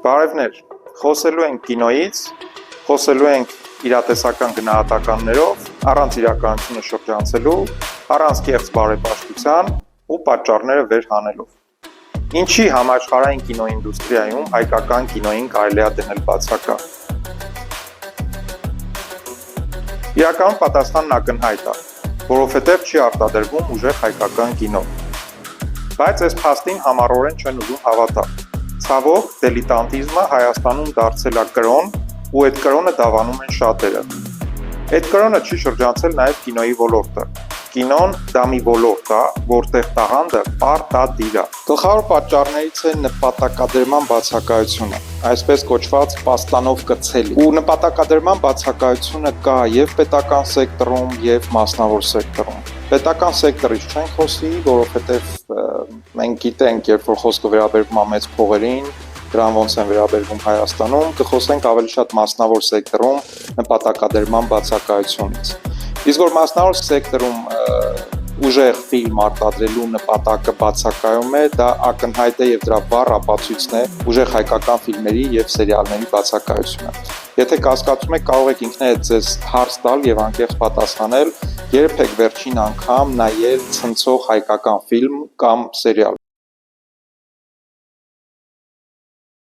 Բարևներ, խոսելու ենք կինոյից, խոսելու ենք իրատեսական գնահատականներով, առանց իրականությունը շրջանցելու, առանց կեղծ բարեպաշտության ու պատճառները վեր հանելով։ Ինչի համաշխարհային կինոինդուստրիայում հայկական կինոյին կարելի է դնել բացակա։ Իրականում պատասխանն ակնհայտ է, որովհետև չի արտադրվում ուժեղ հայկական կինո։ Բայց այս փաստին համառորեն չեն ուզում հավատալ։ Ցավոք, դիլետանտիզմը Հայաստանում դարձել է կրոն, ու այդ կրոնը դավանում են շատերը։ Այդ կրոնը չի շրջանցել նաև կինոյի ոլորտը։ Կինոն դա մի ոլորտ է, որտեղ տաղանդը պարտադիր է։ Գլխավոր պատճառներից է նպատակադրման բացակայությունը, այսպես կոչված պաստանով կցելի։ Ու նպատակադրման բացակայությունը կա եւ պետական սեկտորում, եւ մասնավոր սեկտորում։ Պետական սեկտորից չենք խոսի, որովհետև մենք գիտենք, երբ որ խոսքը վերաբերվում է մեծ փողերին, դրան ոնց են վերաբերվում Հայաստանում, կխոսենք ավելի շատ մասնավոր սեկտորում նպատակադրման բացակայությունից։ Իսկ որ մասնավոր սեկտորում ուժեղ ֆիլմ արտադրելու նպատակը բացակայում է, դա ակնհայտ է եւ դրա վառ ապացույցն է ուժեղ հայկական ֆիլմերի եւ սերիալների բացակայությունը։ Եթե կասկածում եք, կարող եք ինքներդ ձեզ հարց տալ եւ անկեղծ պատասխանել, երբ եք վերջին անգամ նայել ցնցող հայկական ֆիլմ կամ սերիալ։